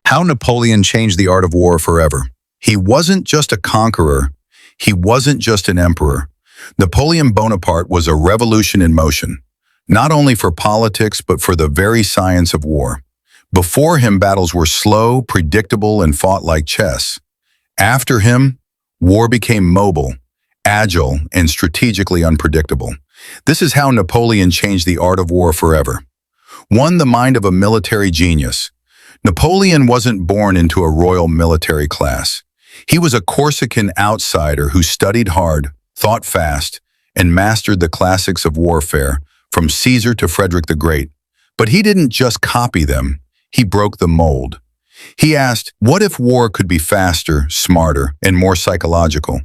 How Napoleon changed the art of war forever. He wasn't just a conqueror. He wasn't just an emperor. Napoleon Bonaparte was a revolution in motion, not only for politics but for the very science of war. Before him, battles were slow, predictable, and fought like chess. After him, war became mobile, agile, and strategically unpredictable. This is how Napoleon changed the art of war forever. 1. The mind of a military genius. Napoleon wasn't born into a royal military class. He was a Corsican outsider who studied hard, thought fast, and mastered the classics of warfare, from Caesar to Frederick the Great. But he didn't just copy them, he broke the mold. He asked, what if war could be faster, smarter, and more psychological?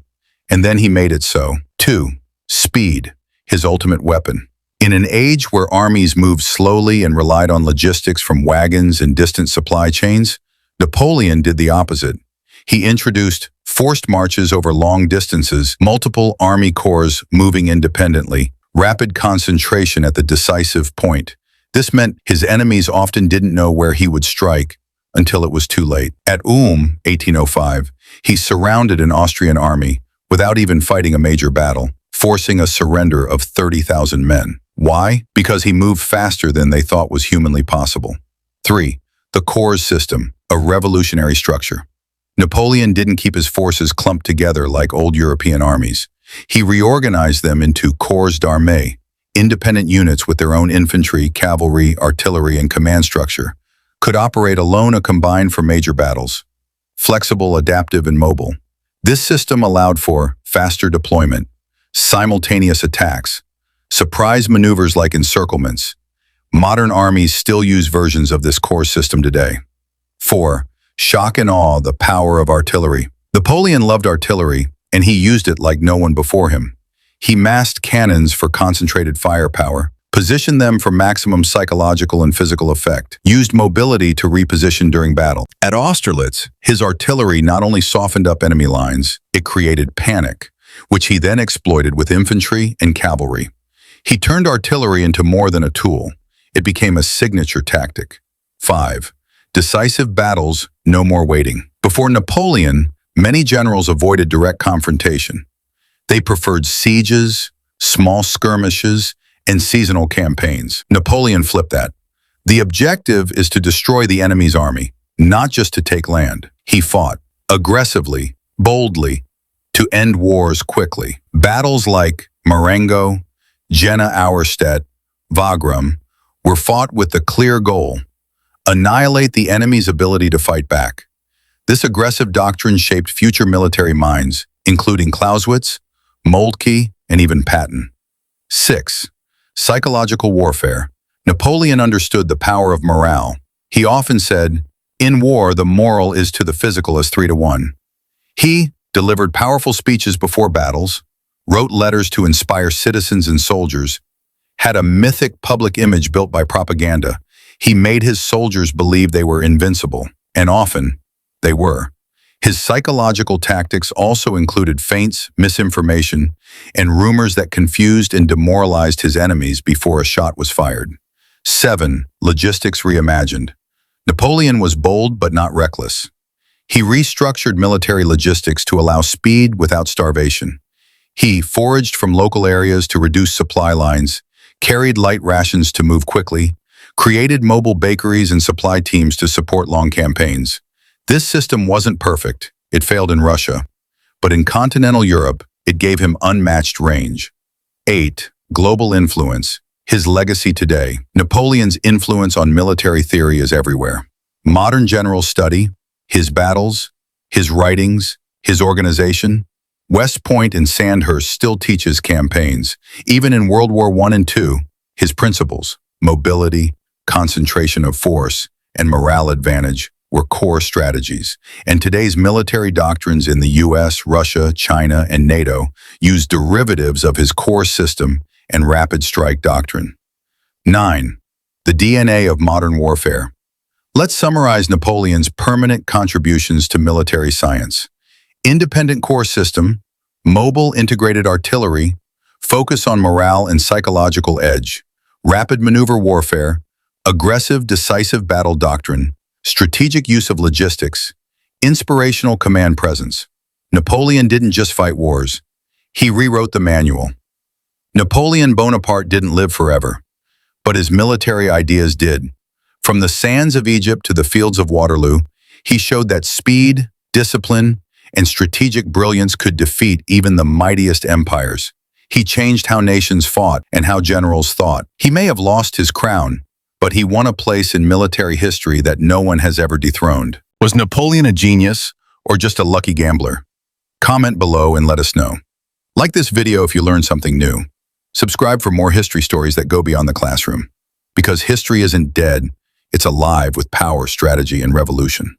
And then he made it so. 2. Speed, his ultimate weapon. In an age where armies moved slowly and relied on logistics from wagons and distant supply chains, Napoleon did the opposite. He introduced forced marches over long distances, multiple army corps moving independently, rapid concentration at the decisive point. This meant his enemies often didn't know where he would strike until it was too late. At 1805, he surrounded an Austrian army without even fighting a major battle, forcing a surrender of 30,000 men. Why? Because he moved faster than they thought was humanly possible. 3. The corps system, a revolutionary structure. Napoleon didn't keep his forces clumped together like old European armies. He reorganized them into corps d'armée, independent units with their own infantry, cavalry, artillery, and command structure, could operate alone or combined for major battles. Flexible, adaptive, and mobile. This system allowed for faster deployment, simultaneous attacks, surprise maneuvers like encirclements. Modern armies still use versions of this core system today. 4. Shock and awe, the power of artillery. Napoleon loved artillery, and he used it like no one before him. He massed cannons for concentrated firepower, positioned them for maximum psychological and physical effect, used mobility to reposition during battle. At Austerlitz, his artillery not only softened up enemy lines, it created panic, which he then exploited with infantry and cavalry. He turned artillery into more than a tool. It became a signature tactic. 5. Decisive battles, no more waiting. Before Napoleon, many generals avoided direct confrontation. They preferred sieges, small skirmishes, and seasonal campaigns. Napoleon flipped that. The objective is to destroy the enemy's army, not just to take land. He fought aggressively, boldly, to end wars quickly. Battles like Marengo, Jena-Auerstedt, Wagram were fought with the clear goal: annihilate the enemy's ability to fight back. This aggressive doctrine shaped future military minds, including Clausewitz, Moltke, and even Patton. 6. Psychological warfare. Napoleon understood the power of morale. He often said, in war, the moral is to the physical as 3-1. He delivered powerful speeches before battles, wrote letters to inspire citizens and soldiers, had a mythic public image built by propaganda. He made his soldiers believe they were invincible, and often they were. His psychological tactics also included feints, misinformation, and rumors that confused and demoralized his enemies before a shot was fired. 7. Logistics reimagined. Napoleon was bold but not reckless. He restructured military logistics to allow speed without starvation. He foraged from local areas to reduce supply lines, carried light rations to move quickly, created mobile bakeries and supply teams to support long campaigns. This system wasn't perfect. It failed in Russia. But in continental Europe, it gave him unmatched range. 8. Global influence. His legacy today. Napoleon's influence on military theory is everywhere. Modern generals study his battles, his writings, his organization. West Point and Sandhurst still teach his campaigns. Even in World War I and II, his principles, mobility, concentration of force, and morale advantage were core strategies. And today's military doctrines in the US, Russia, China, and NATO use derivatives of his core system and rapid strike doctrine. 9. The DNA of modern warfare. Let's summarize Napoleon's permanent contributions to military science. Independent core system, mobile integrated artillery, focus on morale and psychological edge, rapid maneuver warfare, aggressive decisive battle doctrine, strategic use of logistics, inspirational command presence. Napoleon didn't just fight wars. He rewrote the manual. Napoleon Bonaparte didn't live forever, but his military ideas did. From the sands of Egypt to the fields of Waterloo, he showed that speed, discipline, and strategic brilliance could defeat even the mightiest empires. He changed how nations fought and how generals thought. He may have lost his crown, but he won a place in military history that no one has ever dethroned. Was Napoleon a genius or just a lucky gambler? Comment below and let us know. Like this video if you learned something new. Subscribe for more history stories that go beyond the classroom. Because history isn't dead, it's alive with power, strategy, and revolution.